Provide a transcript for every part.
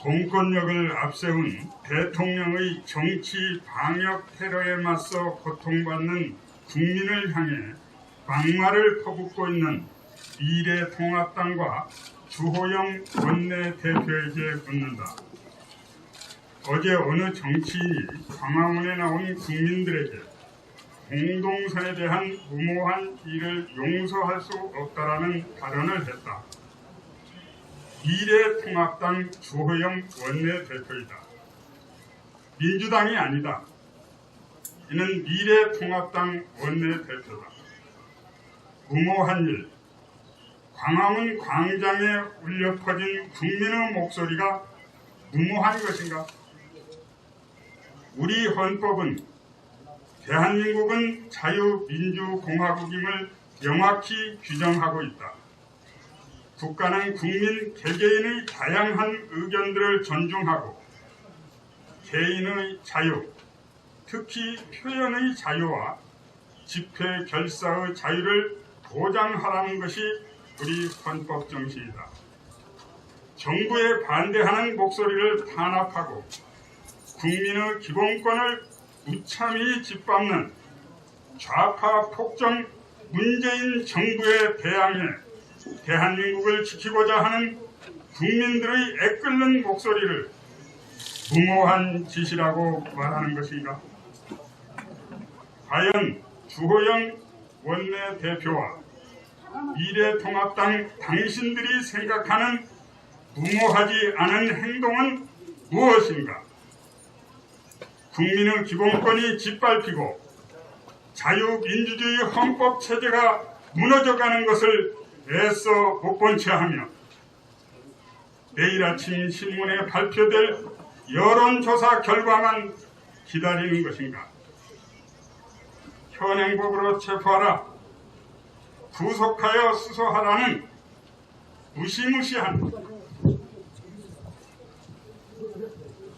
공권력을 앞세운 대통령의 정치 방역 테러에 맞서 고통받는 국민을 향해 막말을 퍼붓고 있는 미래통합당과 주호영 원내대표에게 묻는다. 어제 어느 정치인이 광화문에 나온 국민들에게 공동선에 대한 무모한 일을 용서할 수 없다라는 발언을 했다. 미래통합당 주호영 원내대표이다. 민주당이 아니다. 이는 미래통합당 원내대표다. 무모한 일, 광화문 광장에 울려 퍼진 국민의 목소리가 무모한 것인가? 우리 헌법은 대한민국은 자유민주공화국임을 명확히 규정하고 있다. 국가는 국민 개개인의 다양한 의견들을 존중하고 개인의 자유, 특히 표현의 자유와 집회 결사의 자유를 보장하라는 것이 우리 헌법 정신이다. 정부에 반대하는 목소리를 탄압하고 국민의 기본권을 무참히 짓밟는 좌파 폭정 문재인 정부에 대항해 대한민국을 지키고자 하는 국민들의 애끓는 목소리를 무모한 짓이라고 말하는 것인가? 과연 주호영 원내대표와 미래통합당 당신들이 생각하는 무모하지 않은 행동은 무엇인가? 국민의 기본권이 짓밟히고 자유민주주의 헌법체제가 무너져가는 것을 애써 못 본 채 하며 내일 아침 신문에 발표될 여론조사 결과만 기다리는 것인가? 현행법으로 체포하라, 구속하여 수소하라는 무시무시한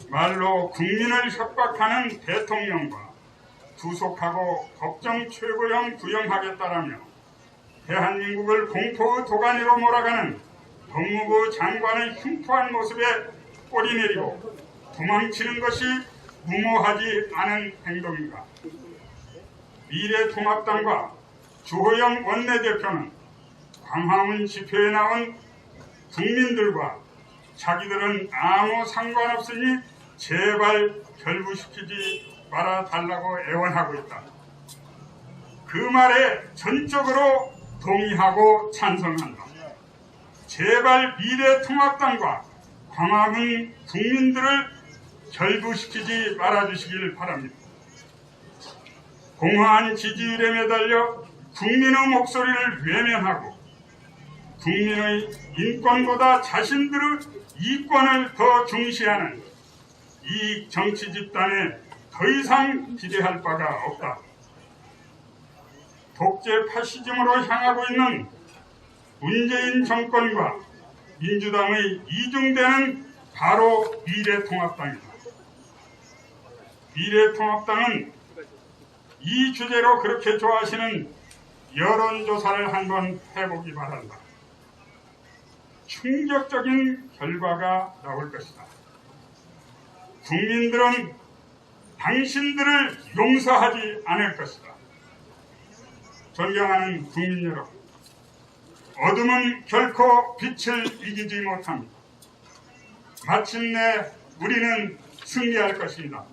말로 국민을 협박하는 대통령과 구속하고 법정 최고형 구형하겠다라며 대한민국을 공포의 도가니로 몰아가는 법무부 장관의 흉포한 모습에 꼬리 내리고 도망치는 것이 무모하지 않은 행동인가? 미래통합당과 주호영 원내대표는 광화문 집회에 나온 국민들과 자기들은 아무 상관없으니 제발 결부시키지 말아달라고 애원하고 있다. 그 말에 전적으로 동의하고 찬성한다. 제발 미래통합당과 광화문 국민들을 결부시키지 말아주시길 바랍니다. 공허한 지지율에 매달려 국민의 목소리를 외면하고 국민의 인권보다 자신들의 이권을 더 중시하는 이 정치 집단에 더 이상 기대할 바가 없다. 독재 파시즘으로 향하고 있는 문재인 정권과 민주당의 이중대는 바로 미래통합당이다. 미래통합당은 이 주제로 그렇게 좋아하시는 여론조사를 한번 해보기 바란다. 충격적인 결과가 나올 것이다. 국민들은 당신들을 용서하지 않을 것이다. 존경하는 국민 여러분, 어둠은 결코 빛을 이기지 못합니다. 마침내 우리는 승리할 것입니다.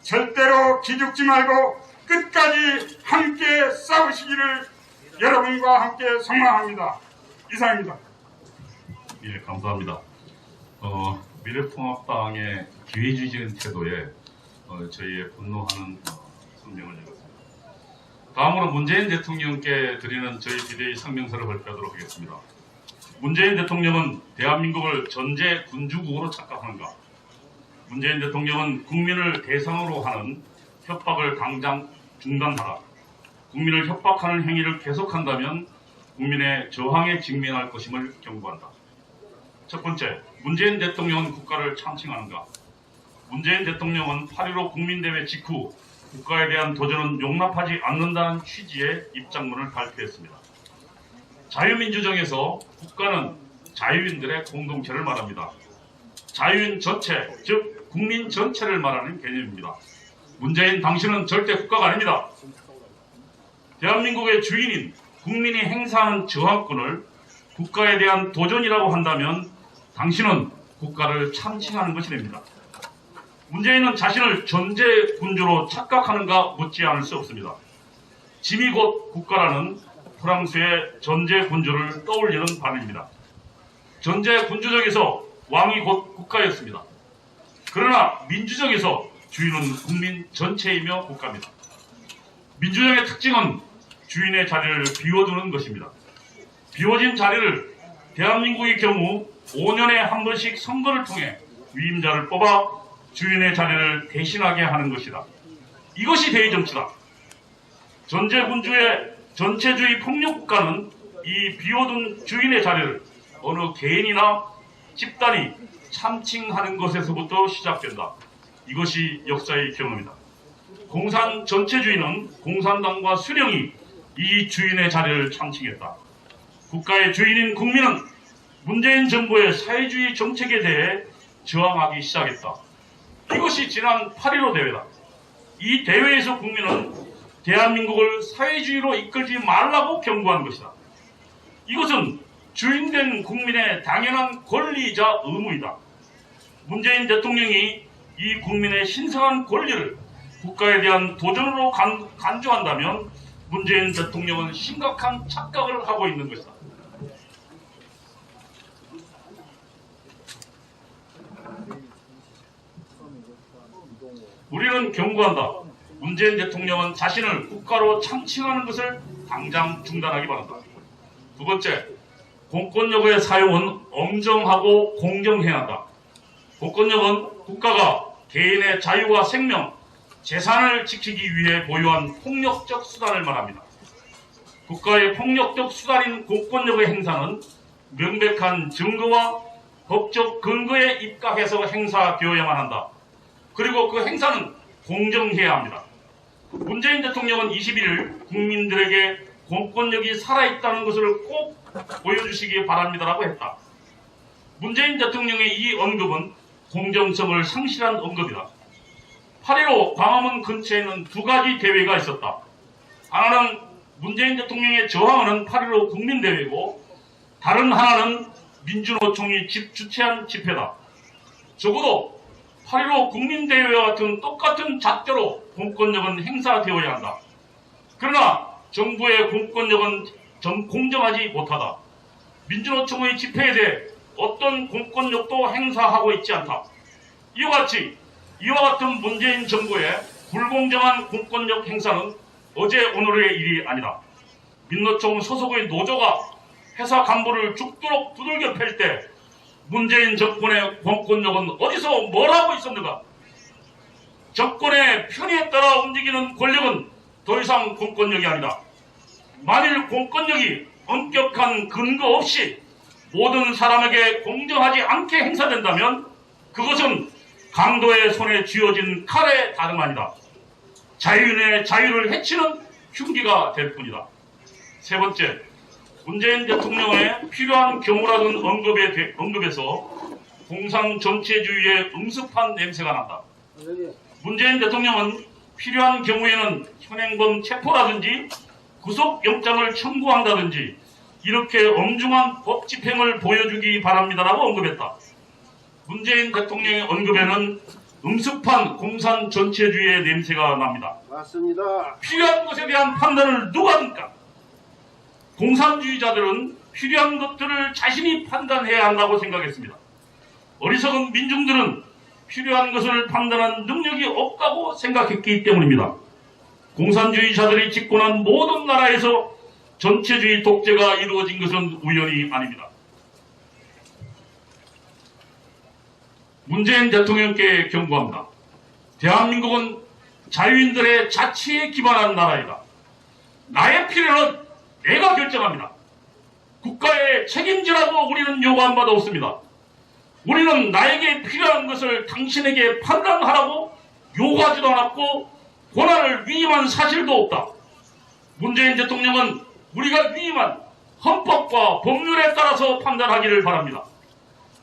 절대로 기죽지 말고 끝까지 함께 싸우시기를 여러분과 함께 소망합니다. 이상입니다. 예, 감사합니다. 미래통합당의 기회주의적인 태도에 저희의 분노하는 성명을 읽었습니다. 다음으로 문재인 대통령께 드리는 저희 비대위 성명서를 발표하도록 하겠습니다. 문재인 대통령은 대한민국을 전제 군주국으로 착각하는가? 문재인 대통령은 국민을 대상으로 하는 협박을 당장 중단하라. 국민을 협박하는 행위를 계속한다면 국민의 저항에 직면할 것임을 경고한다. 첫 번째, 문재인 대통령은 국가를 창칭하는가? 문재인 대통령은 8.15 국민대회 직후 국가에 대한 도전은 용납하지 않는다는 취지의 입장문을 발표했습니다. 자유민주정에서 국가는 자유인들의 공동체를 말합니다. 자유인 전체, 즉 국민 전체를 말하는 개념입니다. 문재인 당신은 절대 국가가 아닙니다. 대한민국의 주인인 국민이 행사하는 저항권을 국가에 대한 도전이라고 한다면 당신은 국가를 참칭하는 것이 됩니다. 문재인은 자신을 전제군주로 착각하는가 묻지 않을 수 없습니다. 짐이 곧 국가라는 프랑스의 전제군주를 떠올리는 바입니다. 전제군주적에서 왕이 곧 국가였습니다. 그러나 민주적에서 주인은 국민 전체이며 국가입니다. 민주적의 특징은 주인의 자리를 비워두는 것입니다. 비워진 자리를 대한민국의 경우 5년에 한 번씩 선거를 통해 위임자를 뽑아 주인의 자리를 대신하게 하는 것이다. 이것이 대의정치다. 전제군주의 전체주의 폭력국가는 이 비워둔 주인의 자리를 어느 개인이나 집단이 참칭하는 것에서부터 시작된다. 이것이 역사의 경험이다. 공산 전체주의는 공산당과 수령이 이 주인의 자리를 참칭했다. 국가의 주인인 국민은 문재인 정부의 사회주의 정책에 대해 저항하기 시작했다. 이것이 지난 8.15 대회다. 이 대회에서 국민은 대한민국을 사회주의로 이끌지 말라고 경고한 것이다. 이것은 주인된 국민의 당연한 권리이자 의무이다. 문재인 대통령이 이 국민의 신성한 권리를 국가에 대한 도전으로 간주한다면 문재인 대통령은 심각한 착각을 하고 있는 것이다. 우리는 경고한다. 문재인 대통령은 자신을 국가로 참칭하는 것을 당장 중단하기 바란다. 두 번째, 공권력의 사용은 엄정하고 공정해야 한다. 공권력은 국가가 개인의 자유와 생명, 재산을 지키기 위해 보유한 폭력적 수단을 말합니다. 국가의 폭력적 수단인 공권력의 행사는 명백한 증거와 법적 근거에 입각해서 행사되어야만 한다. 그리고 그 행사는 공정해야 합니다. 문재인 대통령은 21일 국민들에게 공권력이 살아있다는 것을 꼭 보여주시기 바랍니다라고 했다. 문재인 대통령의 이 언급은 공정성을 상실한 언급이다. 8.15 광화문 근처에는 두 가지 대회가 있었다. 하나는 문재인 대통령의 저항하는 8.15 국민대회고 다른 하나는 민주노총이 주최한 집회다. 적어도 8.15 국민대회와 같은 똑같은 잣대로 공권력은 행사되어야 한다. 그러나 정부의 공권력은 공정하지 못하다. 민주노총의 집회에 대해 어떤 공권력도 행사하고 있지 않다. 이와 같은 문재인 정부의 불공정한 공권력 행사는 어제 오늘의 일이 아니다. 민노총 소속의 노조가 회사 간부를 죽도록 두들겨 팰 때 문재인 정권의 공권력은 어디서 뭘 하고 있었는가? 정권의 편의에 따라 움직이는 권력은 더 이상 공권력이 아니다. 만일 공권력이 엄격한 근거 없이 모든 사람에게 공정하지 않게 행사된다면 그것은 강도의 손에 쥐어진 칼에 다름 아니다. 자유인의 자유를 해치는 흉기가 될 뿐이다. 세 번째, 문재인 대통령의 필요한 경우라는 언급에서 공산 전체주의의 음습한 냄새가 난다. 문재인 대통령은 필요한 경우에는 현행범 체포라든지 구속영장을 청구한다든지 이렇게 엄중한 법 집행을 보여주기 바랍니다라고 언급했다. 문재인 대통령의 언급에는 음습한 공산 전체주의의 냄새가 납니다. 맞습니다. 필요한 것에 대한 판단을 누가 합니까? 공산주의자들은 필요한 것들을 자신이 판단해야 한다고 생각했습니다. 어리석은 민중들은 필요한 것을 판단한 능력이 없다고 생각했기 때문입니다. 공산주의자들이 집권한 모든 나라에서 전체주의 독재가 이루어진 것은 우연이 아닙니다. 문재인 대통령께 경고합니다. 대한민국은 자유인들의 자치에 기반한 나라이다. 나의 필요는 내가 결정합니다. 국가의 책임지라고 우리는 요구한 바도 없습니다. 우리는 나에게 필요한 것을 당신에게 판단하라고 요구하지도 않았고 권한을 위임한 사실도 없다. 문재인 대통령은 우리가 위임한 헌법과 법률에 따라서 판단하기를 바랍니다.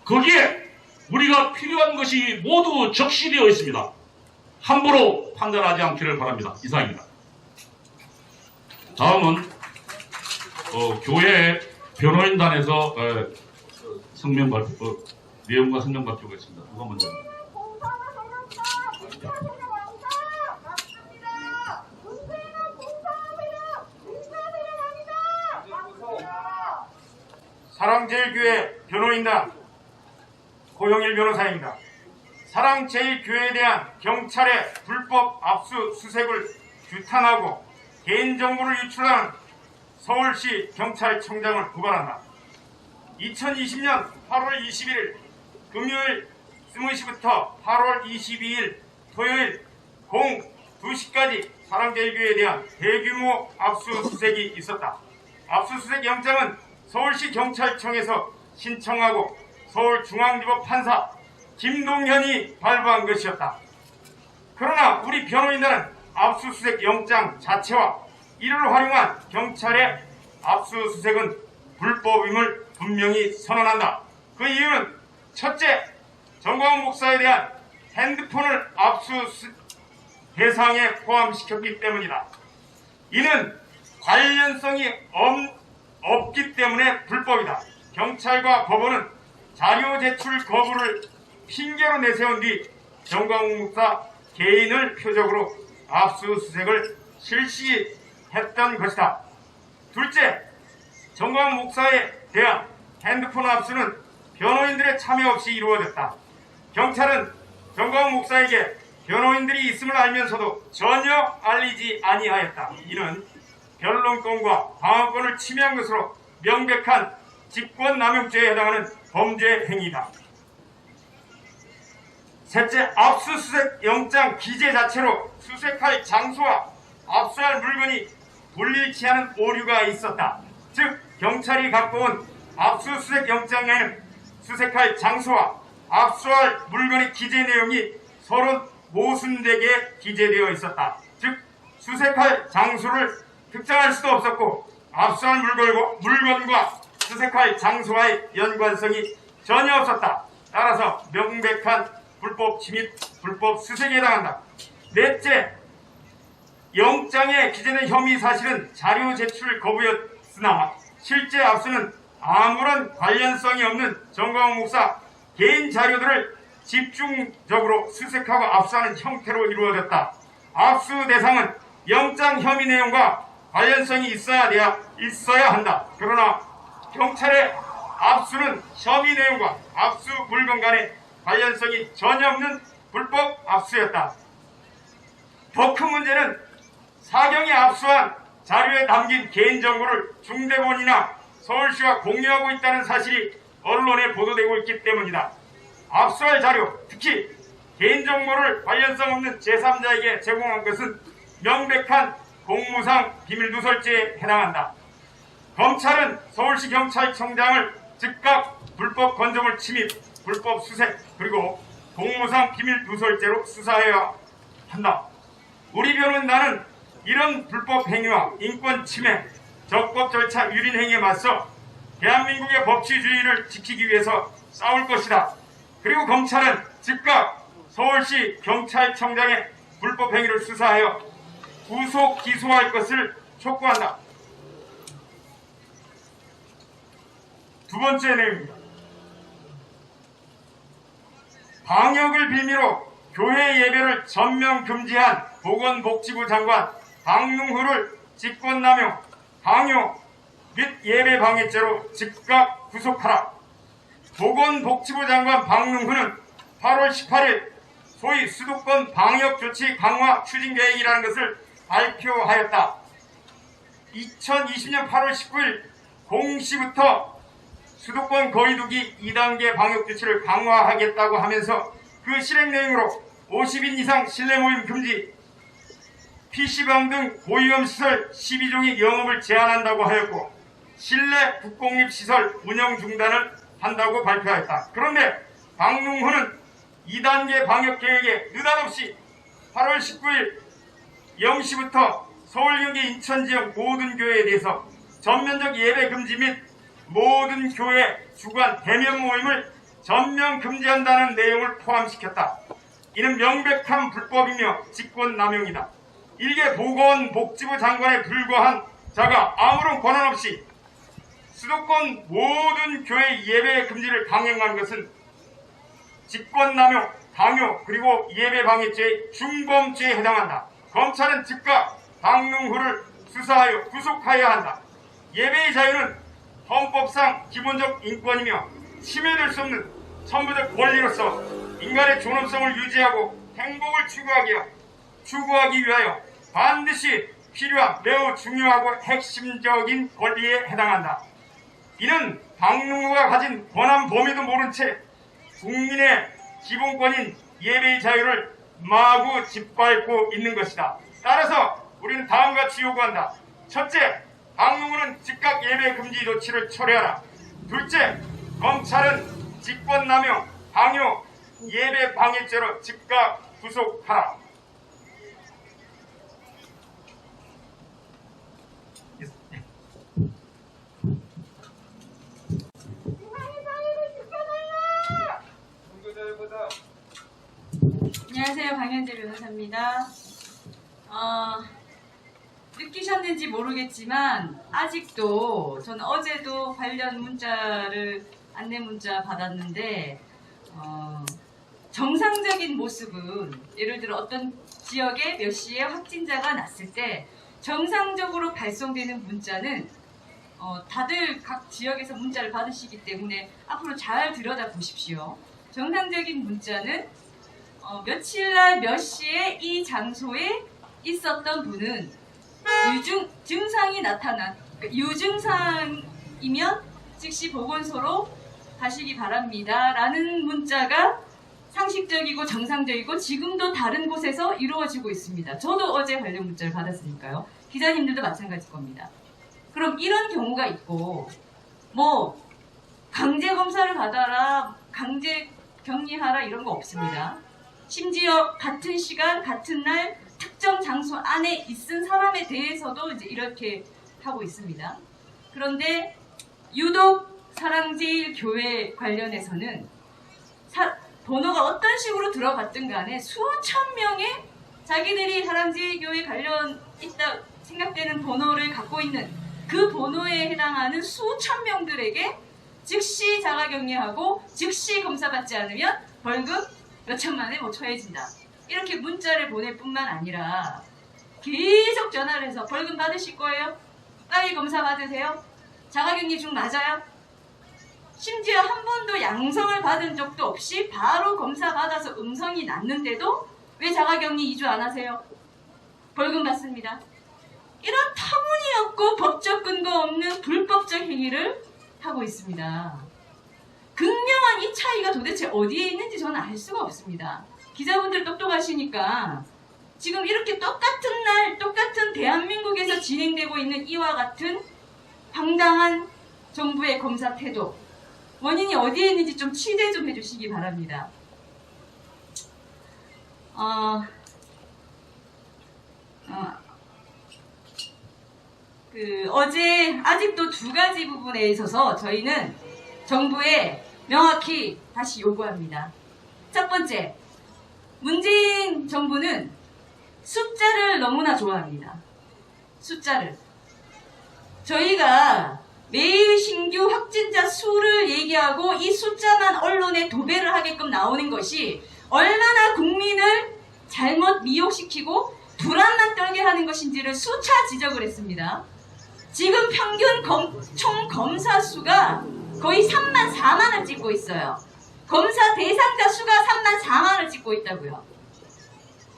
거기에 우리가 필요한 것이 모두 적시되어 있습니다. 함부로 판단하지 않기를 바랍니다. 이상입니다. 다음은 교회 변호인단에서 성명 발표, 내용과 성명 발표가 있습니다. 누가 먼저? 사랑제일교회 변호인단 고영일 변호사입니다. 사랑제일교회에 대한 경찰의 불법 압수수색을 규탄하고 개인정보를 유출하는 서울시 경찰청장을 고발한다. 2020년 8월 21일 금요일 20시부터 8월 22일 토요일 02시까지 사랑제일교회에 대한 대규모 압수수색이 있었다. 압수수색 영장은 서울시 경찰청에서 신청하고 서울중앙지법 판사 김동현이 발부한 것이었다. 그러나 우리 변호인단은 압수수색 영장 자체와 이를 활용한 경찰의 압수수색은 불법임을 분명히 선언한다. 그 이유는 첫째, 정광훈 목사에 대한 핸드폰을 압수 대상에 포함시켰기 때문이다. 이는 관련성이 없기 때문에 불법이다. 경찰과 법원은 자료 제출 거부를 핑계로 내세운 뒤 정광훈 목사 개인을 표적으로 압수수색을 실시했던 것이다. 둘째, 정광훈 목사에 대한 핸드폰 압수는 변호인들의 참여 없이 이루어졌다. 경찰은 정광훈 목사에게 변호인들이 있음을 알면서도 전혀 알리지 아니하였다. 이는 변론권과 방어권을 침해한 것으로 명백한 직권남용죄에 해당하는 범죄 행위다. 셋째, 압수수색 영장 기재 자체로 수색할 장소와 압수할 물건이 불일치하는 오류가 있었다. 즉, 경찰이 갖고 온 압수수색 영장에는 수색할 장소와 압수할 물건의 기재 내용이 서로 모순되게 기재되어 있었다. 즉, 수색할 장소를 특정할 수도 없었고 압수할 물건과 수색할 장소와의 연관성이 전혀 없었다. 따라서 명백한 불법 침입, 불법 수색에 해당한다. 넷째, 영장에 기재된 혐의 사실은 자료 제출 거부였으나 실제 압수는 아무런 관련성이 없는 정광훈 목사 개인 자료들을 집중적으로 수색하고 압수하는 형태로 이루어졌다. 압수 대상은 영장 혐의 내용과 관련성이 있어야 한다. 그러나 경찰의 압수는 혐의 내용과 압수 물건 간의 관련성이 전혀 없는 불법 압수였다. 더 큰 문제는 사경이 압수한 자료에 담긴 개인정보를 중대본이나 서울시와 공유하고 있다는 사실이 언론에 보도되고 있기 때문이다. 압수할 자료, 특히 개인정보를 관련성 없는 제3자에게 제공한 것은 명백한 공무상 비밀누설죄에 해당한다. 검찰은 서울시 경찰청장을 즉각 불법 건조물 침입, 불법 수색, 그리고 공무상 비밀누설죄로 수사해야 한다. 우리 변호인단은 이런 불법 행위와 인권 침해, 적법 절차 유린 행위에 맞서 대한민국의 법치주의를 지키기 위해서 싸울 것이다. 그리고 검찰은 즉각 서울시 경찰청장의 불법 행위를 수사하여 구속 기소할 것을 촉구한다. 두 번째 내용입니다. 방역을 빌미로 교회 예배를 전면 금지한 보건복지부 장관 박능후를 직권남용, 강요 및 예배 방해죄로 즉각 구속하라. 보건복지부 장관 박능후는 8월 18일 소위 수도권 방역조치 강화 추진계획이라는 것을 발표하였다. 2020년 8월 19일 0시부터 수도권 거리두기 2단계 방역조치를 강화하겠다고 하면서 그 실행 내용으로 50인 이상 실내 모임 금지, PC방 등 고위험시설 12종이 영업을 제한한다고 하였고 실내 국공립시설 운영 중단을 한다고 발표하였다. 그런데 박능후는 2단계 방역계획에 느닷없이 8월 19일 0시부터 서울, 경기, 인천 지역 모든 교회에 대해서 전면적 예배 금지 및 모든 교회 주관 대면 모임을 전면 금지한다는 내용을 포함시켰다. 이는 명백한 불법이며 직권남용이다. 일개 보건복지부 장관에 불과한 자가 아무런 권한 없이 수도권 모든 교회 예배 금지를 강행한 것은 직권남용, 강요, 그리고 예배방해죄의 중범죄에 해당한다. 검찰은 즉각 박능후를 수사하여 구속하여야 한다. 예배의 자유는 헌법상 기본적 인권이며 침해될 수 없는 천부적 권리로서 인간의 존엄성을 유지하고 행복을 추구하기 위하여 반드시 필요한 매우 중요하고 핵심적인 권리에 해당한다. 이는 박능후가 가진 권한 범위도 모른 채 국민의 기본권인 예배의 자유를 마구 짓밟고 있는 것이다. 따라서 우리는 다음과 같이 요구한다. 첫째, 박능후는 즉각 예배 금지 조치를 철회하라. 둘째, 검찰은 직권남용, 강요, 예배 방해죄로 즉각 구속하라. 안녕하세요. 강현재 변호사입니다. 느끼셨는지 모르겠지만 아직도 저는 어제도 관련 안내 문자 받았는데 정상적인 모습은 예를 들어 어떤 지역에 몇 시에 확진자가 났을 때 정상적으로 발송되는 문자는 다들 각 지역에서 문자를 받으시기 때문에 앞으로 잘 들여다보십시오. 정상적인 문자는 며칠날 몇 시에 이 장소에 있었던 분은 증상이 나타난 유증상이면 즉시 보건소로 가시기 바랍니다 라는 문자가 상식적이고 정상적이고 지금도 다른 곳에서 이루어지고 있습니다. 저도 어제 관련 문자를 받았으니까요. 기자님들도 마찬가지일 겁니다. 그럼 이런 경우가 있고 강제 검사를 받아라, 강제 격리하라 이런 거 없습니다. 심지어 같은 시간, 같은 날 특정 장소 안에 있은 사람에 대해서도 이제 이렇게 하고 있습니다. 그런데 유독 사랑제일교회 관련해서는 번호가 어떤 식으로 들어갔든 간에 수천 명의 자기들이 사랑제일교회 관련 있다 생각되는 번호를 갖고 있는 그 번호에 해당하는 수천 명들에게 즉시 자가격리하고 즉시 검사받지 않으면 벌금 몇 천만 원에 처해진다. 이렇게 문자를 보낼 뿐만 아니라 계속 전화를 해서 벌금 받으실 거예요? 빨리 검사 받으세요? 자가격리 중 맞아요? 심지어 한 번도 양성을 받은 적도 없이 바로 검사 받아서 음성이 났는데도 왜 자가격리 2주 안 하세요? 벌금 받습니다. 이런 터무니없고 법적 근거 없는 불법적 행위를 하고 있습니다. 극명한 이 차이가 도대체 어디에 있는지 저는 알 수가 없습니다. 기자분들 똑똑하시니까 지금 이렇게 똑같은 날 똑같은 대한민국에서 진행되고 있는 이와 같은 황당한 정부의 검사 태도 원인이 어디에 있는지 좀 취재 좀 해주시기 바랍니다. 어제 아직도 두 가지 부분에 있어서 저희는 정부에 명확히 다시 요구합니다. 첫 번째, 문재인 정부는 숫자를 너무나 좋아합니다. 숫자를. 저희가 매일 신규 확진자 수를 얘기하고 이 숫자만 언론에 도배를 하게끔 나오는 것이 얼마나 국민을 잘못 미혹시키고 불안만 떨게 하는 것인지를 수차 지적을 했습니다. 지금 평균 총 검사 수가 거의 3만 4만을 찍고 있어요. 검사 대상자 수가 3만 4만을 찍고 있다고요.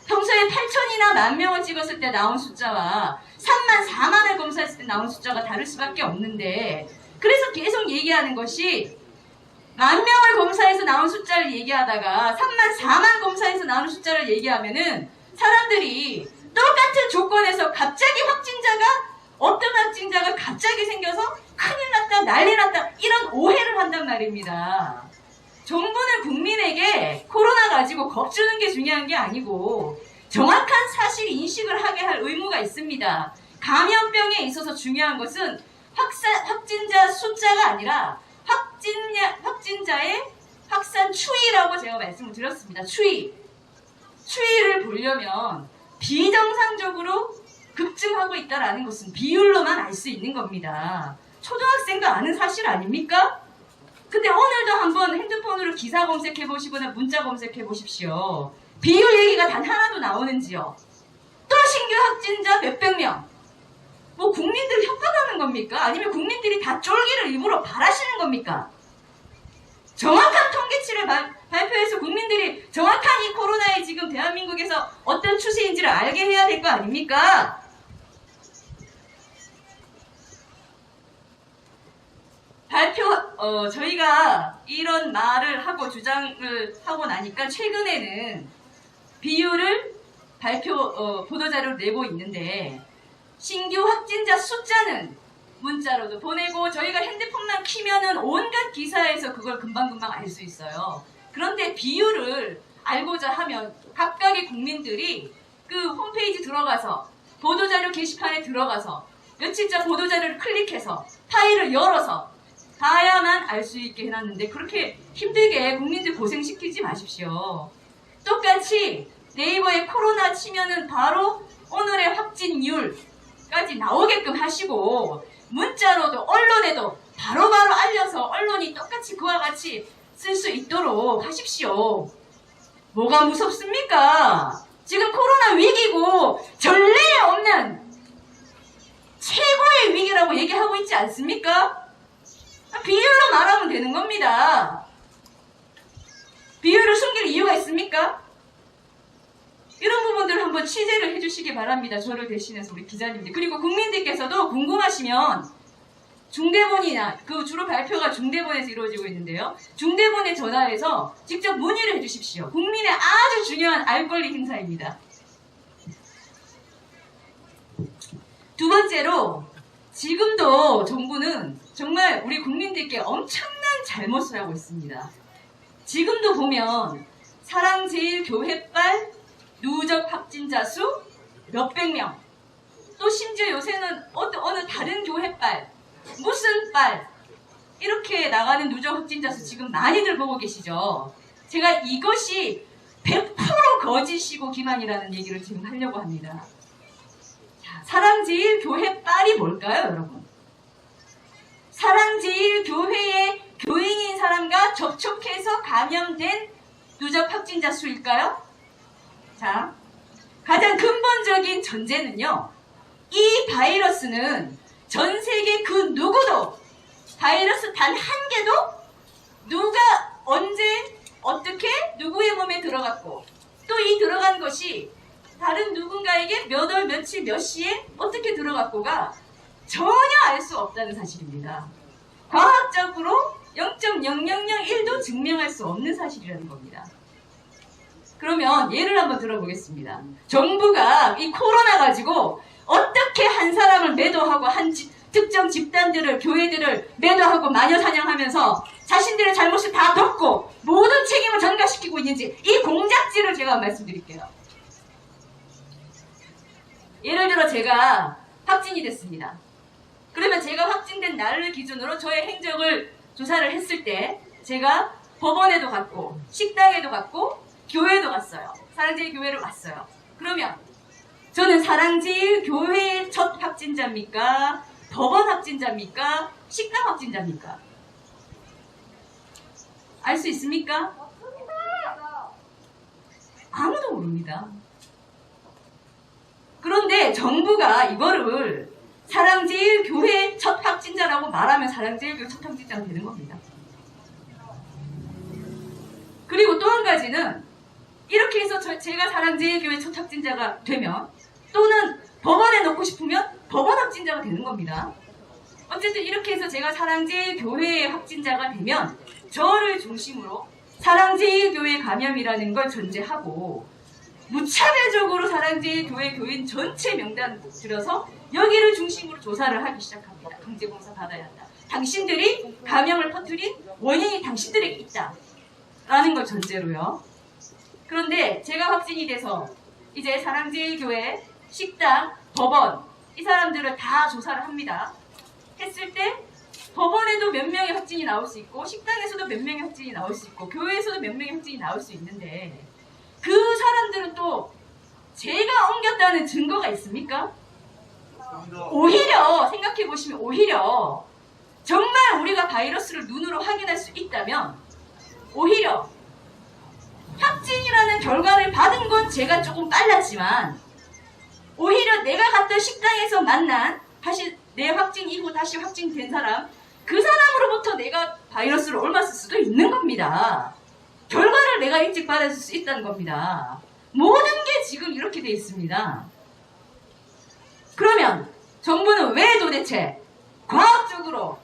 평소에 8천이나 10,000명을 찍었을 때 나온 숫자와 3만 4만을 검사했을 때 나온 숫자가 다를 수밖에 없는데 그래서 계속 얘기하는 것이 10,000명을 검사해서 나온 숫자를 얘기하다가 3만 4만 검사해서 나오는 숫자를 얘기하면은 사람들이 똑같은 조건에서 갑자기 어떤 확진자가 갑자기 생겨서 큰일 났다, 난리 났다 이런 오해를 한단 말입니다. 정부는 국민에게 코로나 가지고 겁주는 게 중요한 게 아니고 정확한 사실 인식을 하게 할 의무가 있습니다. 감염병에 있어서 중요한 것은 확진자 숫자가 아니라 확진자의 확산 추이라고 제가 말씀을 드렸습니다. 추이를 보려면 비정상적으로 급증하고 있다는 것은 비율로만 알 수 있는 겁니다. 초등학생도 아는 사실 아닙니까? 근데 오늘도 한번 핸드폰으로 기사 검색해 보시거나 문자 검색해 보십시오. 비율 얘기가 단 하나도 나오는지요. 또 신규 확진자 몇백 명. 뭐 국민들 협박하는 겁니까? 아니면 국민들이 다 쫄기를 일부러 바라시는 겁니까? 정확한 통계치를 발표해서 국민들이 정확한 이 코로나에 지금 대한민국에서 어떤 추세인지를 알게 해야 될 거 아닙니까? 저희가 이런 말을 하고 주장을 하고 나니까 최근에는 비율을 보도자료를 내고 있는데 신규 확진자 숫자는 문자로도 보내고 저희가 핸드폰만 키면은 온갖 기사에서 그걸 금방금방 알 수 있어요. 그런데 비율을 알고자 하면 각각의 국민들이 그 홈페이지 들어가서 보도자료 게시판에 들어가서 며칠자 보도자료를 클릭해서 파일을 열어서 봐야만 알 수 있게 해놨는데 그렇게 힘들게 국민들 고생시키지 마십시오. 똑같이 네이버에 코로나 치면은 바로 오늘의 확진율까지 나오게끔 하시고 문자로도 언론에도 바로바로 알려서 언론이 똑같이 그와 같이 쓸 수 있도록 하십시오. 뭐가 무섭습니까? 지금 코로나 위기고 전례 없는 최고의 위기라고 얘기하고 있지 않습니까? 비율로 말하면 되는 겁니다. 비율을 숨길 이유가 있습니까? 이런 부분들을 한번 취재를 해주시기 바랍니다. 저를 대신해서 우리 기자님들. 그리고 국민들께서도 궁금하시면 중대본이나 그 주로 발표가 중대본에서 이루어지고 있는데요. 중대본에 전화해서 직접 문의를 해주십시오. 국민의 아주 중요한 알 권리 행사입니다. 두 번째로 지금도 정부는 정말 우리 국민들께 엄청난 잘못을 하고 있습니다. 지금도 보면 사랑제일교회발 누적 확진자 수 몇백 명, 또 심지어 요새는 어느 다른 교회발, 무슨 빨 이렇게 나가는 누적 확진자 수 지금 많이들 보고 계시죠. 제가 이것이 100% 거짓이고 기만이라는 얘기를 지금 하려고 합니다. 자, 사랑제일교회 빨이 뭘까요, 여러분? 사랑제일교회의 교인인 사람과 접촉해서 감염된 누적 확진자 수일까요? 자, 가장 근본적인 전제는요, 이 바이러스는 전 세계 그 누구도 바이러스 단 한 개도 누가 언제 어떻게 누구의 몸에 들어갔고 또 이 들어간 것이 다른 누군가에게 몇 월 며칠 몇 시에 어떻게 들어갔고가 전혀 알 수 없다는 사실입니다. 과학적으로 0.0001도 증명할 수 없는 사실이라는 겁니다. 그러면 예를 한번 들어보겠습니다. 정부가 이 코로나 가지고 어떻게 한 사람을 매도하고 특정 집단들을 교회들을 매도하고 마녀 사냥하면서 자신들의 잘못을 다 덮고 모든 책임을 전가시키고 있는지 이 공작질을 제가 말씀드릴게요. 예를 들어 제가 확진이 됐습니다. 그러면 제가 확진된 날을 기준으로 저의 행적을 조사를 했을 때 제가 법원에도 갔고 식당에도 갔고 교회도 갔어요. 사랑제일교회를 왔어요. 그러면 저는 사랑제일교회의 첫 확진자입니까? 법원 확진자입니까? 식당 확진자입니까? 알 수 있습니까? 아무도 모릅니다. 그런데 정부가 이거를 사랑제일교회 첫 확진자라고 말하면 사랑제일교회 첫 확진자가 되는 겁니다. 그리고 또 한 가지는 이렇게 해서 제가 사랑제일교회 첫 확진자가 되면 또는 법원에 넣고 싶으면 법원 확진자가 되는 겁니다. 어쨌든 이렇게 해서 제가 사랑제일교회의 확진자가 되면 저를 중심으로 사랑제일교회 감염이라는 걸 전제하고 무차별적으로 사랑제일교회 교인 전체 명단 들여서 여기를 중심으로 조사를 하기 시작합니다. 강제공사 받아야 한다. 당신들이 감염을 퍼뜨린 원인이 당신들에게 있다. 라는 걸 전제로요. 그런데 제가 확진이 돼서 이제 사랑제일교회, 식당, 법원 이 사람들을 다 조사를 합니다. 했을 때 법원에도 몇 명의 확진이 나올 수 있고 식당에서도 몇 명의 확진이 나올 수 있고 교회에서도 몇 명의 확진이 나올 수 있는데 그 사람들은 또 제가 옮겼다는 증거가 있습니까? 오히려 생각해 보시면 오히려 정말 우리가 바이러스를 눈으로 확인할 수 있다면 오히려 확진이라는 결과를 받은 건 제가 조금 빨랐지만 오히려 내가 갔던 식당에서 만난 다시 내 확진이고 다시 확진된 사람 그 사람으로부터 내가 바이러스를 옮았을 수도 있는 겁니다. 결과를 내가 일찍 받았을 수 있다는 겁니다. 모든 게 지금 이렇게 돼 있습니다. 그러면 정부는 왜 도대체 과학적으로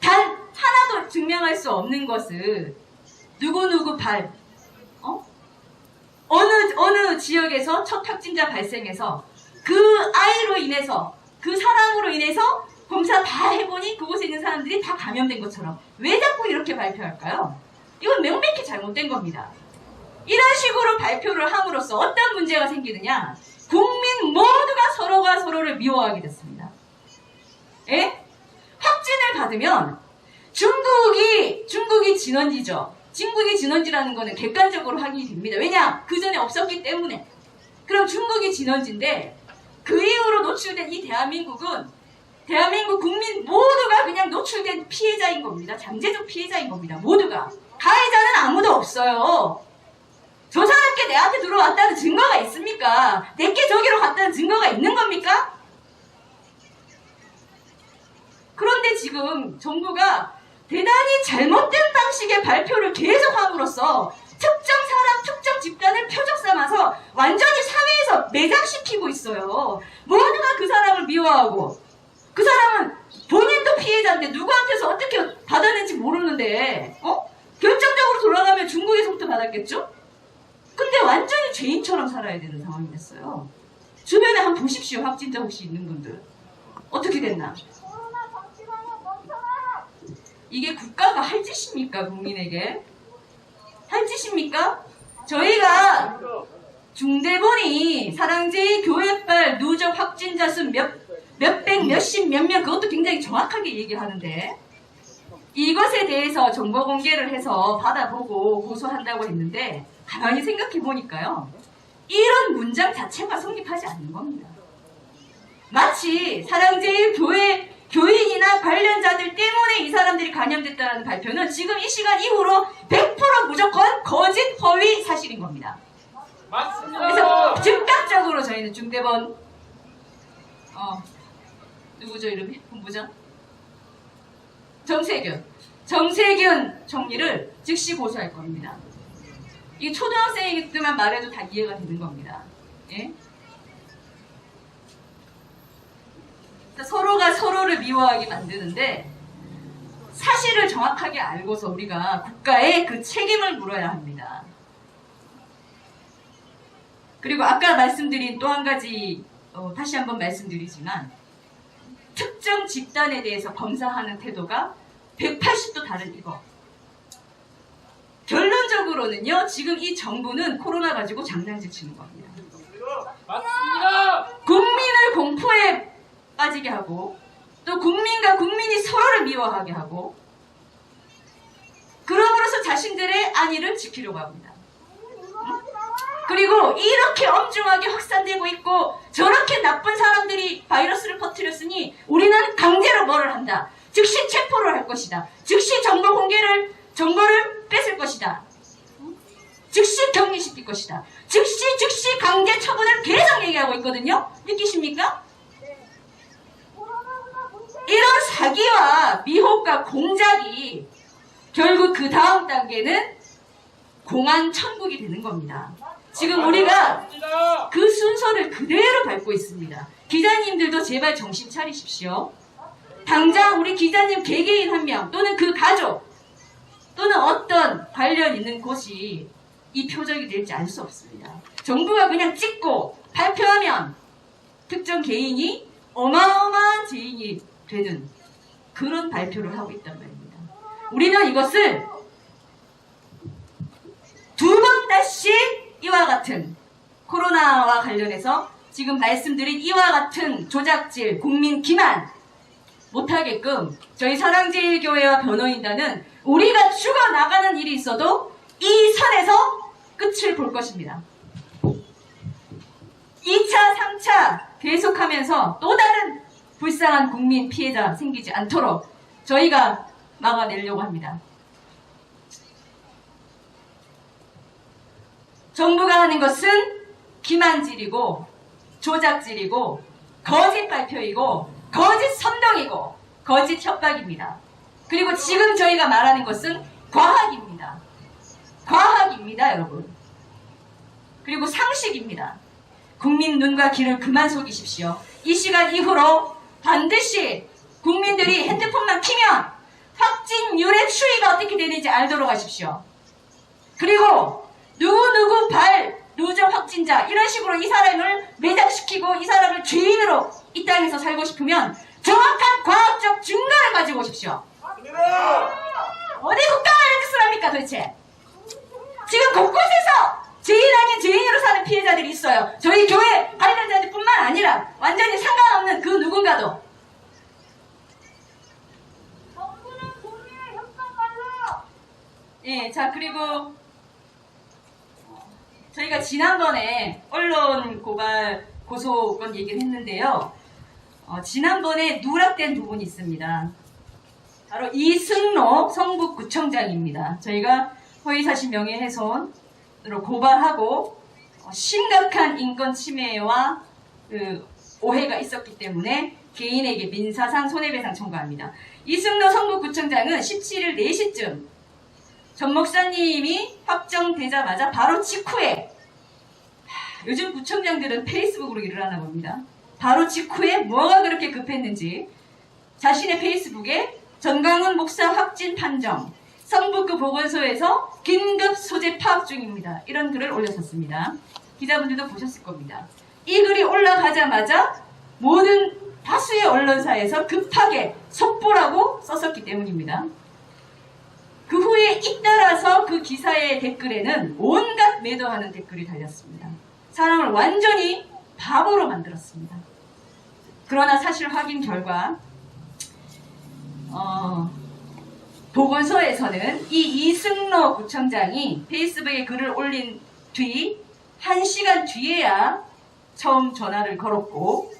단 하나도 증명할 수 없는 것을 누구누구 어느 지역에서 첫 확진자 발생해서 그 아이로 인해서 그 사람으로 인해서 검사 다 해보니 그곳에 있는 사람들이 다 감염된 것처럼 왜 자꾸 이렇게 발표할까요? 이건 명백히 잘못된 겁니다. 이런 식으로 발표를 함으로써 어떤 문제가 생기느냐? 국민 모두가 서로가 서로를 미워하게 됐습니다. 예? 확진을 받으면 중국이 진원지죠. 중국이 진원지라는 거는 객관적으로 확인이 됩니다. 왜냐? 그 전에 없었기 때문에. 그럼 중국이 진원지인데 그 이후로 노출된 이 대한민국 국민 모두가 그냥 노출된 피해자인 겁니다. 잠재적 피해자인 겁니다. 모두가. 가해자는 아무도 없어요. 저 사람께 내한테 들어왔다는 증거가 있습니까? 내게 저기로 갔다는 증거가 있는 겁니까? 그런데 지금 정부가 대단히 잘못된 방식의 발표를 계속함으로써 특정 사람, 특정 집단을 표적 삼아서 완전히 사회에서 매장시키고 있어요. 모두가 그 사람을 미워하고 그 사람은 본인도 피해자인데 누구한테서 어떻게 받았는지 모르는데 결정적으로 돌아가면 중국에서부터 받았겠죠? 근데 완전히 죄인처럼 살아야 되는 상황이 됐어요. 주변에 한번 보십시오. 확진자 혹시 있는 분들. 어떻게 됐나? 이게 국가가 할 짓입니까? 국민에게? 할 짓입니까? 저희가 중대본이 사랑제일 교회발 누적 확진자 수 몇백, 몇십, 몇명 그것도 굉장히 정확하게 얘기하는데 이것에 대해서 정보 공개를 해서 받아보고 고소한다고 했는데 가만히 생각해 보니까요. 이런 문장 자체가 성립하지 않는 겁니다. 마치 사랑제일 교인이나 관련자들 때문에 이 사람들이 감염됐다는 발표는 지금 이 시간 이후로 100% 무조건 거짓, 허위, 사실인 겁니다. 맞습니다. 그래서 즉각적으로 저희는 중대본 누구죠 이름이? 본부장? 정세균 총리를 즉시 고소할 겁니다. 이게 초등학생이기만 말해도 다 이해가 되는 겁니다. 예? 서로가 서로를 미워하게 만드는데 사실을 정확하게 알고서 우리가 국가에 그 책임을 물어야 합니다. 그리고 아까 말씀드린 또 한 가지 다시 한번 말씀드리지만 특정 집단에 대해서 검사하는 태도가 180도 다른 이거. 결론적으로는요. 지금 이 정부는 코로나 가지고 장난질 치는 겁니다. 맞습니다. 국민을 공포에 빠지게 하고 또 국민과 국민이 서로를 미워하게 하고 그럼으로써 자신들의 안위를 지키려고 합니다. 그리고 이렇게 엄중하게 확산되고 있고 저렇게 나쁜 사람들이 바이러스를 퍼뜨렸으니 우리는 강제로 뭐를 한다. 즉시 체포를 할 것이다. 즉시 정보를 뺏을 것이다. 즉시 격리시킬 것이다. 즉시 강제 처분을 계속 얘기하고 있거든요. 느끼십니까? 이런 사기와 미혹과 공작이 결국 그 다음 단계는 공안 천국이 되는 겁니다. 지금 우리가 그 순서를 그대로 밟고 있습니다. 기자님들도 제발 정신 차리십시오. 당장 우리 기자님 개개인 한 명 또는 그 가족 또는 어떤 관련 있는 곳이 이 표적이 될지 알 수 없습니다. 정부가 그냥 찍고 발표하면 특정 개인이 어마어마한 죄인이 되는 그런 발표를 하고 있단 말입니다. 우리는 이것을 두 번 다시 이와 같은 코로나와 관련해서 지금 말씀드린 이와 같은 조작질, 국민 기만 못하게끔 저희 사랑제일교회와 변호인단은 우리가 죽어나가는 일이 있어도 이 선에서 끝을 볼 것입니다. 2차, 3차 계속하면서 또 다른 불쌍한 국민 피해자 생기지 않도록 저희가 막아내려고 합니다. 정부가 하는 것은 기만질이고 조작질이고 거짓 발표이고 거짓 선동이고 거짓 협박입니다. 그리고 지금 저희가 말하는 것은 과학입니다. 과학입니다, 여러분. 그리고 상식입니다. 국민 눈과 귀를 그만 속이십시오. 이 시간 이후로 반드시 국민들이 핸드폰만 키면 확진율의 추이가 어떻게 되는지 알도록 하십시오. 그리고 누구 누적 확진자 이런 식으로 이 사람을 매장시키고 이 사람을 죄인으로 이 땅에서 살고 싶으면 정확한 과학적 증거를 가지고 오십시오. 어디 국가가 이렇게 쓰랍니까 도대체? 지금 곳곳에서 죄인 아닌 죄인으로 사는 피해자들이 있어요. 저희 교회 관련자들뿐만 아니라 완전히 상관없는 그 누군가도. 정부는 국민의 협상말로. 예, 자 그리고 저희가 지난번에 언론 고발 고소건 얘기를 했는데요. 지난번에 누락된 부분이 있습니다. 바로 이승로 성북구청장입니다. 저희가 허위사실 명예훼손으로 고발하고 심각한 인권 침해와 오해가 있었기 때문에 개인에게 민사상 손해배상 청구합니다. 이승로 성북구청장은 17일 4시쯤 전 목사님이 확정되자마자 바로 직후에 요즘 구청장들은 페이스북으로 일을 하나 봅니다. 바로 직후에 뭐가 그렇게 급했는지 자신의 페이스북에 전광훈 목사 확진 판정 성북구 보건소에서 긴급 소재 파악 중입니다. 이런 글을 올렸었습니다. 기자분들도 보셨을 겁니다. 이 글이 올라가자마자 모든 다수의 언론사에서 급하게 속보라고 썼었기 때문입니다. 그 후에 잇따라서 그 기사의 댓글에는 온갖 매도하는 댓글이 달렸습니다. 사람을 완전히 바보로 만들었습니다. 그러나 사실 확인 결과 보건소에서는 이 이승로 구청장이 페이스북에 글을 올린 뒤 1시간 뒤에야 처음 전화를 걸었고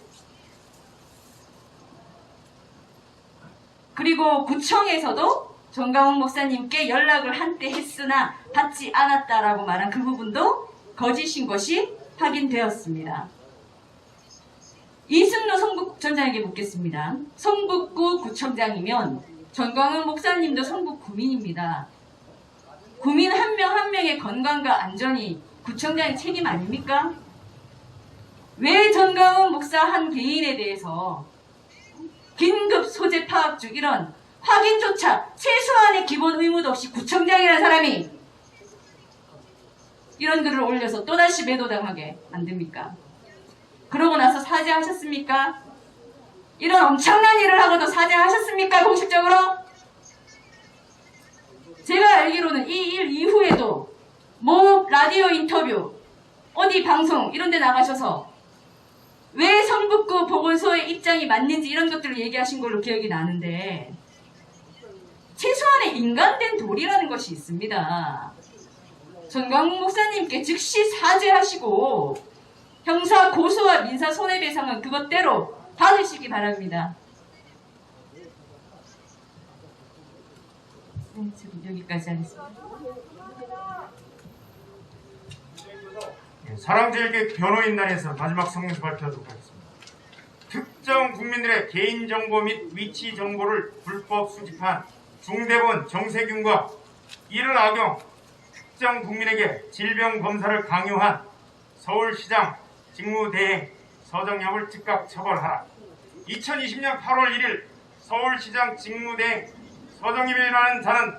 그리고 구청에서도 전광훈 목사님께 연락을 한때 했으나 받지 않았다라고 말한 그 부분도 거짓인 것이 확인되었습니다. 이승로 성북구청장에게 묻겠습니다. 성북구 구청장이면 전광훈 목사님도 성북구민입니다. 구민 한 명 한 명의 건강과 안전이 구청장의 책임 아닙니까? 왜 전광훈 목사 한 개인에 대해서 긴급 소재 파악 중 이런 확인조차 최소한의 기본 의무도 없이 구청장이라는 사람이 이런 글을 올려서 또다시 매도당하게 만듭니까? 그러고 나서 사죄하셨습니까? 이런 엄청난 일을 하고도 사죄하셨습니까? 공식적으로? 제가 알기로는 이 일 이후에도 뭐 라디오 인터뷰, 어디 방송 이런 데 나가셔서 왜 성북구 보건소의 입장이 맞는지 이런 것들을 얘기하신 걸로 기억이 나는데 최소한의 인간된 도리라는 것이 있습니다. 전광훈 목사님께 즉시 사죄하시고 형사 고소와 민사 손해배상은 그것대로 받으시기 바랍니다. 네, 지금 여기까지 하겠습니다. 사랑제일교회 변호인단에서 마지막 성명서 발표하도록 하겠습니다. 특정 국민들의 개인정보 및 위치 정보를 불법 수집한 중대본 정세균과 이를 악용 특정 국민에게 질병 검사를 강요한 서울시장 직무대행 서정엽을 즉각 처벌하라. 2020년 8월 1일 서울시장 직무대행 서정엽이라는 자는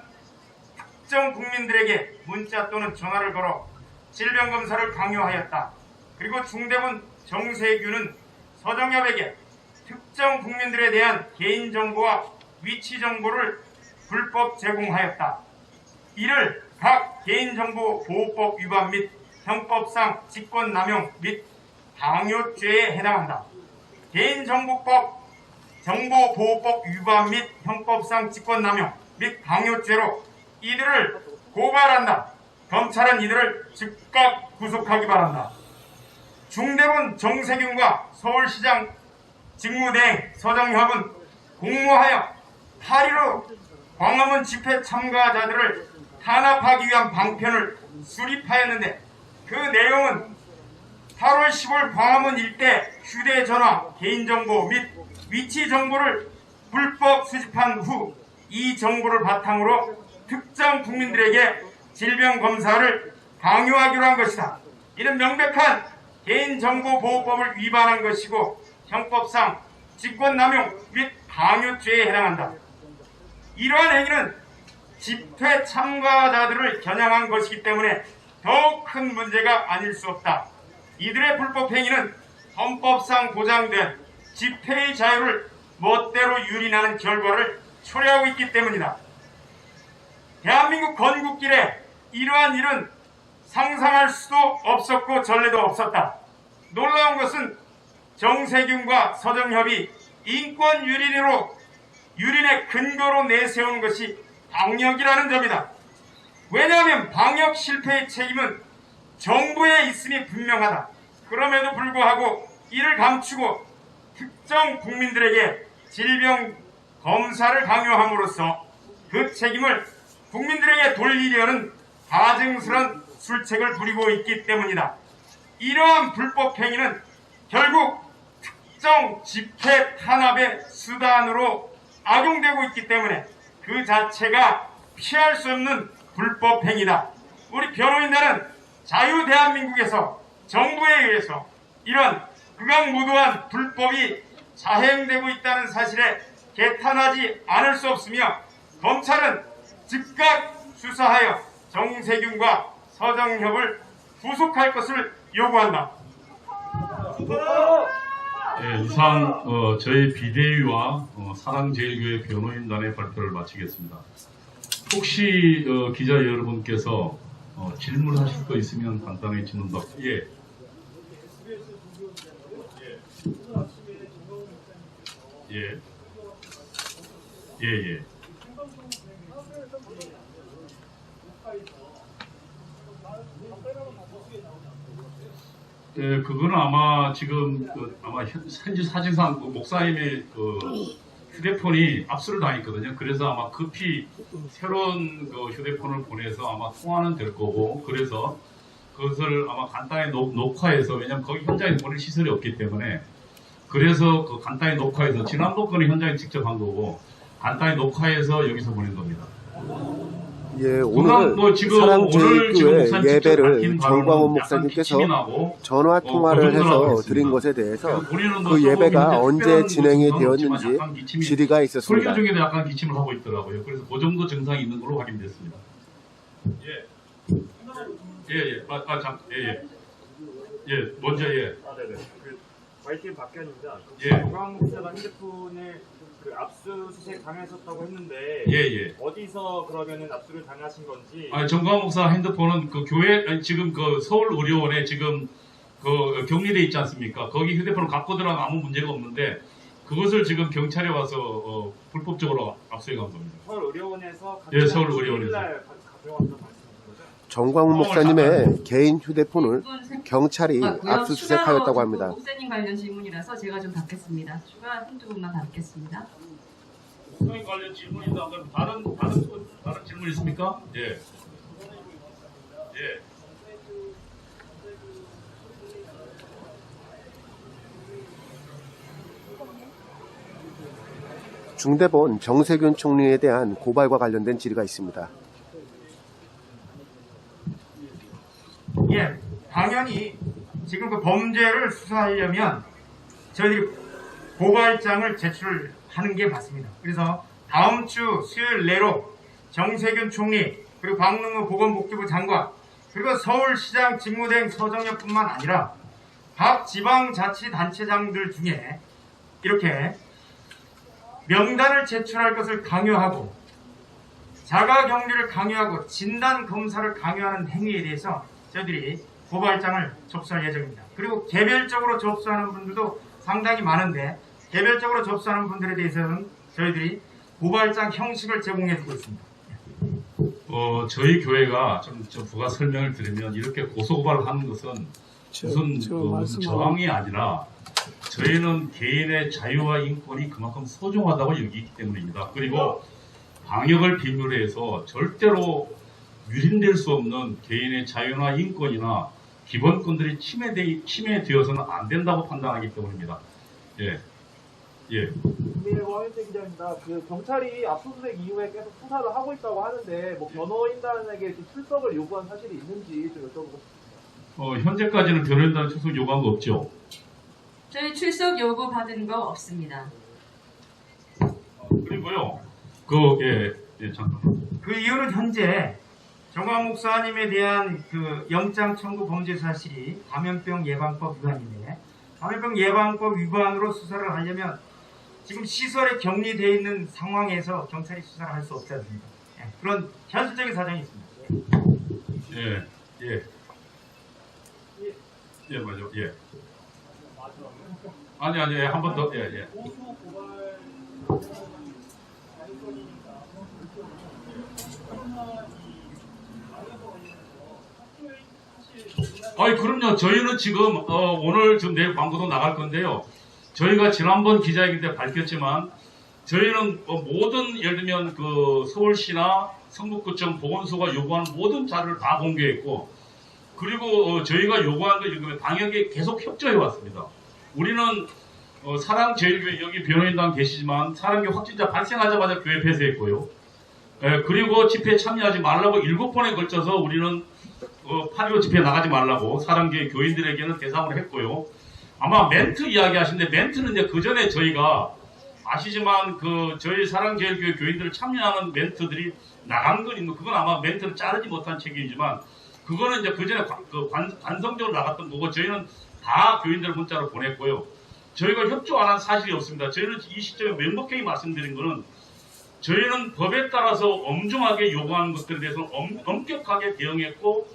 특정 국민들에게 문자 또는 전화를 걸어 질병검사를 강요하였다. 그리고 중대본 정세균은 서정엽에게 특정 국민들에 대한 개인정보와 위치정보를 불법 제공하였다. 이를 각 개인정보보호법 위반 및 형법상 직권남용 및 강요죄에 해당한다. 개인정보법 정보보호법 위반 및 형법상 직권남용 및 강요죄로 이들을 고발한다. 검찰은 이들을 즉각 구속하기 바란다. 중대본 정세균과 서울시장 직무대행 서정협은 공모하여 8.15 광화문 집회 참가자들을 탄압하기 위한 방편을 수립하였는데 그 내용은 8월 10월 광화문 일대 휴대전화 개인정보 및 위치 정보를 불법 수집한 후 이 정보를 바탕으로 특정 국민들에게 질병검사를 강요하기로 한 것이다. 이는 명백한 개인정보보호법을 위반한 것이고 형법상 직권남용 및 강요죄에 해당한다. 이러한 행위는 집회 참가자들을 겨냥한 것이기 때문에 더욱 큰 문제가 아닐 수 없다. 이들의 불법 행위는 헌법상 보장된 집회의 자유를 멋대로 유린하는 결과를 초래하고 있기 때문이다. 대한민국 건국길에 이러한 일은 상상할 수도 없었고 전례도 없었다. 놀라운 것은 정세균과 서정협이 인권 유린의 근거로 내세우는 것이 방역이라는 점이다. 왜냐하면 방역 실패의 책임은 정부에 있음이 분명하다. 그럼에도 불구하고 이를 감추고 특정 국민들에게 질병 검사를 강요함으로써 그 책임을 국민들에게 돌리려는 가증스런 술책을 부리고 있기 때문이다. 이러한 불법 행위는 결국 특정 집회 탄압의 수단으로 악용되고 있기 때문에 그 자체가 피할 수 없는 불법 행위다. 우리 변호인단은 자유 대한민국에서 정부에 의해서 이런 극악무도한 불법이 자행되고 있다는 사실에 개탄하지 않을 수 없으며 검찰은 즉각 수사하여 정세균과 서정협을 구속할 것을 요구한다. 예, 이상 저희 비대위와 사랑제일교회 변호인단의 발표를 마치겠습니다. 혹시 기자 여러분께서 질문하실 거 있으면 간단히 질문도. 예. 예. 예. 예, 그거는 아마 지금 아마 현지 사진상 목사님의 휴대폰이 압수를 당했거든요. 그래서 아마 급히 새로운 휴대폰을 보내서 아마 통화는 될 거고, 그래서 그것을 아마 간단히 녹화해서, 왜냐하면 거기 현장에 보낼 시설이 없기 때문에, 그래서 간단히 녹화해서, 지난번 거는 현장에 직접 한 거고 간단히 녹화해서 여기서 보낸 겁니다. 예, 오늘 사랑제일교회 예배를 정광훈 목사님께서 전화 통화를 해서 드린 것에 대해서 그 예배가 언제 진행이 되었는지 질의가 있었습니다. 설교 중에도 약간 기침을 하고 있더라고요. 그래서 그 정도 증상이 있는 걸로 확인됐습니다. 먼저 네네. YTN 박현입니다. 정광훈 목사가 핸드폰을 압수수색 당하셨다고 했는데 어디서 그러면은 압수를 당하신 건지? 정광훈 목사 핸드폰은 그 교회 지금 그 서울 의료원에 지금 그 격리돼 있지 않습니까? 거기 휴대폰을 갖고 들어가면 아무 문제가 없는데 그것을 지금 경찰에 와서 불법적으로 압수해 간 겁니다. 서울 의료원에서? 서울 의료원에서. 정광훈 목사님의 개인 휴대폰을 경찰이 압수수색하였다고 합니다. 목사님 관련 질문이라서 제가 좀 받겠습니다. 추가 한두 분만 받겠습니다. 목사님 관련 질문이다. 그럼 다른 질문 있습니까? 예. 중대본 정세균 총리에 대한 고발과 관련된 질의가 있습니다. 예, 당연히 지금 그 범죄를 수사하려면 저희들이 고발장을 제출하는 게 맞습니다. 그래서 다음 주 수요일 내로 정세균 총리, 그리고 박능우 보건복지부 장관, 그리고 서울시장 직무대행 서정엽뿐만 아니라 각 지방자치단체장들 중에 이렇게 명단을 제출할 것을 강요하고 자가격리를 강요하고 진단검사를 강요하는 행위에 대해서 저희들이 고발장을 접수할 예정입니다. 그리고 개별적으로 접수하는 분들도 상당히 많은데 개별적으로 접수하는 분들에 대해서는 저희들이 고발장 형식을 제공해주고 있습니다. 저희 교회가 좀 부가 설명을 드리면 이렇게 고소고발을 하는 것은 무슨 저항이 아니라 저희는 개인의 자유와 인권이 그만큼 소중하다고 여기기 때문입니다. 그리고 방역을 비밀로 해서 절대로 유린될 수 없는 개인의 자유나 인권이나 기본권들이 침해되어서는 안 된다고 판단하기 때문입니다. 예. 예. 네, 원일대 기자입니다. 그 경찰이 압수수색 이후에 계속 수사를 하고 있다고 하는데 뭐 변호인단에게 좀 출석을 요구한 사실이 있는지 좀 여쭤보고 싶습니다. 현재까지는 변호인단 출석 요구한 거 없죠? 저희 출석 요구 받은 거 없습니다. 그리고요, 잠깐만. 그 이유는 현재 정광 목사님에 대한 그 영장 청구 범죄 사실이 감염병 예방법 위반인데, 감염병 예방법 위반으로 수사를 하려면 지금 시설에 격리되어 있는 상황에서 경찰이 수사를 할 수 없지 않습니까? 예, 그런 현실적인 사정이 있습니다. 맞아. 예. 아니, 한 번 더, 예. 그럼요. 저희는 지금, 오늘 좀 내일 광고도 나갈 건데요. 저희가 지난번 기자회견 때 밝혔지만, 저희는 모든, 예를 들면 그 서울시나 성북구청 보건소가 요구하는 모든 자료를 다 공개했고, 그리고 저희가 요구한 거 방역에 계속 협조해 왔습니다. 우리는 사랑제일교회 여기 변호인단 계시지만 사랑교회 확진자 발생하자마자 교회 폐쇄했고요. 그리고 집회에 참여하지 말라고 7번에 걸쳐서 우리는 8.15 집회에 나가지 말라고 사랑교회 교인들에게는 대상으로 했고요. 아마 멘트 이야기 하시는데 멘트는 이제 그 전에 저희가 아시지만 저희 사랑제일교회 교인들을 참여하는 멘트들이 나간 건 있는, 그건 아마 멘트를 자르지 못한 책임이지만 그거는 이제 그 전에 관성적으로 나갔던 거고 저희는 다 교인들 문자로 보냈고요. 저희가 협조 안 한 사실이 없습니다. 저희는 이 시점에 명백하게 말씀드린 거는 저희는 법에 따라서 엄중하게 요구하는 것들에 대해서 엄격하게 대응했고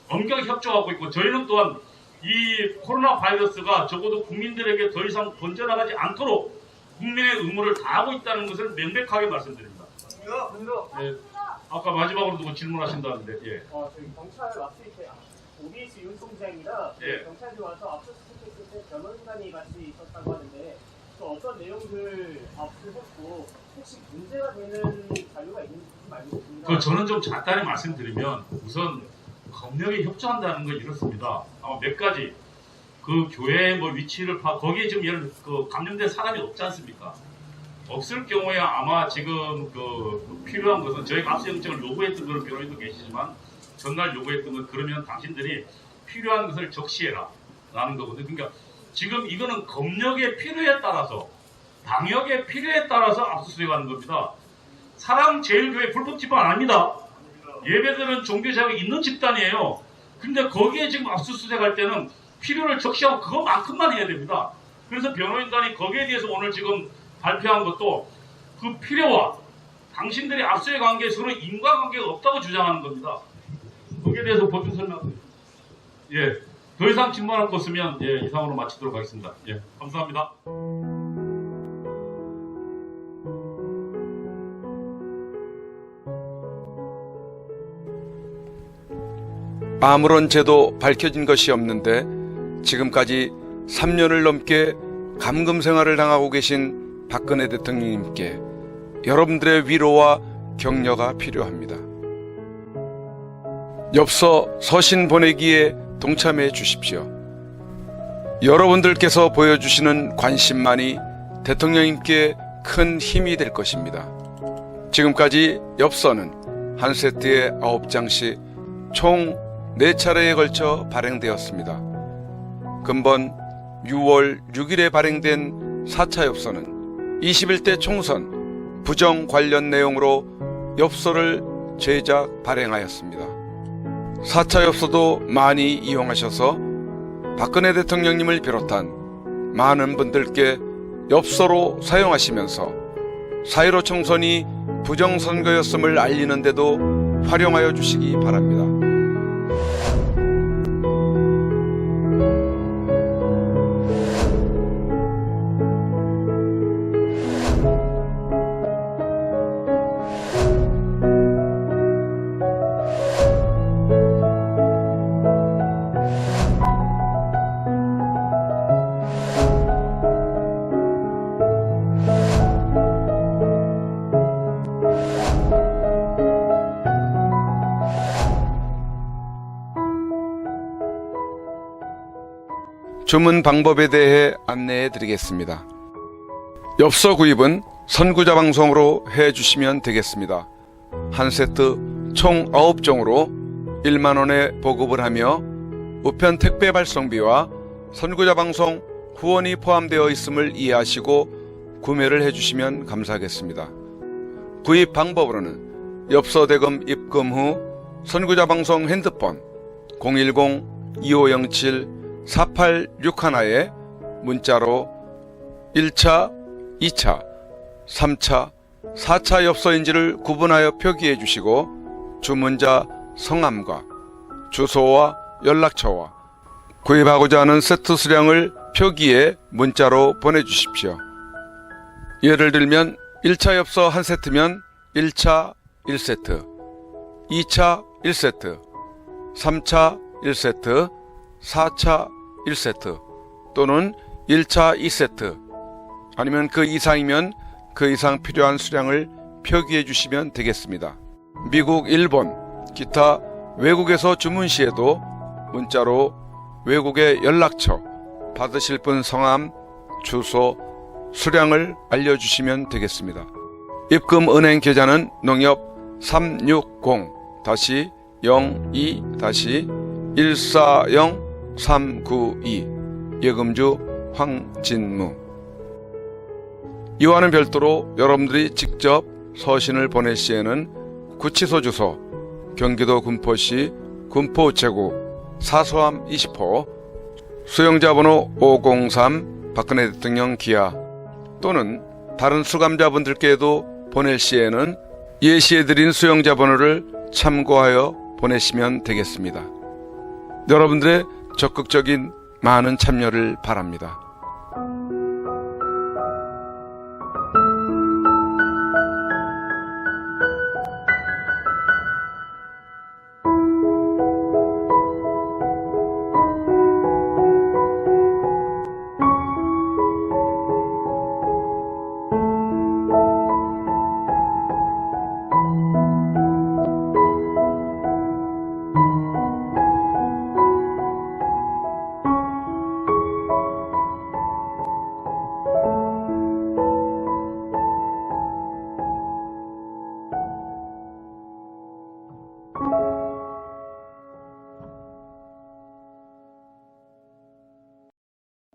엄격하게 협조하고 있고 저희는 또한 이 코로나 바이러스가 적어도 국민들에게 더 이상 번져나가지 않도록 국민의 의무를 다하고 있다는 것을 명백하게 말씀드립니다. 네, 아까 마지막으로 누구 질문하신다는데, 예. 저희 경찰 왔을 때 OBS 윤총장이랑 예. 경찰이 와서 압수수색했을 때 변호인단이 같이 있었다고 하는데 또 어떤 내용들 압수했고 혹시 문제가 되는 자료가 있는지 좀 알고 싶습니다. 저는 좀 간단히 말씀드리면 우선 검역에 협조한다는 건 이렇습니다. 아마 몇 가지 그 교회의 위치를 거기에 지금 예를 감염된 사람이 없지 않습니까? 없을 경우에 아마 지금 필요한 것은 저희가 압수영장을 요구했던 그런 변호인도 계시지만 전날 요구했던 건 그러면 당신들이 필요한 것을 적시해라 라는 거거든요. 그러니까 지금 이거는 검역의 필요에 따라서 방역의 필요에 따라서 압수수색하는 겁니다. 사랑제일교회 불법 집단 아닙니다. 예배드리는 종교자격이 있는 집단이에요. 근데 거기에 지금 압수수색할 때는 필요를 적시하고 그것만큼만 해야 됩니다. 그래서 변호인단이 거기에 대해서 오늘 지금 발표한 것도 그 필요와 당신들이 압수의 관계에 서로 인과관계가 없다고 주장하는 겁니다. 거기에 대해서 보충 설명. 예, 더 이상 질문할 거 없으면 이상으로 마치도록 하겠습니다. 예, 감사합니다. 아무런 죄도 밝혀진 것이 없는데 지금까지 3년을 넘게 감금 생활을 당하고 계신 박근혜 대통령님께 여러분들의 위로와 격려가 필요합니다. 엽서 서신 보내기에 동참해 주십시오. 여러분들께서 보여주시는 관심만이 대통령님께 큰 힘이 될 것입니다. 지금까지 엽서는 한 세트에 9장씩 총 4차례에 걸쳐 발행되었습니다. 금번 6월 6일에 발행된 4차 엽서는 21대 총선 부정 관련 내용으로 엽서를 제작 발행하였습니다. 4차 엽서도 많이 이용하셔서 박근혜 대통령님을 비롯한 많은 분들께 엽서로 사용하시면서 4.15 총선이 부정선거였음을 알리는 데도 활용하여 주시기 바랍니다. 주문 방법에 대해 안내해 드리겠습니다. 엽서 구입은 선구자 방송으로 해 주시면 되겠습니다. 한 세트 총 9종으로 1만원에 보급을 하며 우편 택배 발송비와 선구자 방송 후원이 포함되어 있음을 이해하시고 구매를 해주시면 감사하겠습니다. 구입 방법으로는 엽서 대금 입금 후 선구자 방송 핸드폰 010-2507-4861에 문자로 1차, 2차, 3차, 4차 엽서인지를 구분하여 표기해 주시고 주문자 성함과 주소와 연락처와 구입하고자 하는 세트 수량을 표기해 문자로 보내주십시오. 예를 들면 1차 엽서 1세트면 1차 1세트, 2차 1세트, 3차 1세트, 4차 1세트 또는 1차 2세트 아니면 그 이상이면 그 이상 필요한 수량을 표기해 주시면 되겠습니다. 미국, 일본, 기타 외국에서 주문 시에도 문자로 외국의 연락처, 받으실 분 성함, 주소, 수량을 알려주시면 되겠습니다. 입금 은행 계좌는 농협 360-02-140392 예금주 황진무. 이와는 별도로 여러분들이 직접 서신을 보낼 시에는 구치소 주소 경기도 군포시 군포우체국 사소함 20호 수용자번호 503 박근혜 대통령 기하 또는 다른 수감자분들께도 보낼 시에는 예시해드린 수용자번호를 참고하여 보내시면 되겠습니다. 여러분들의 적극적인 많은 참여를 바랍니다.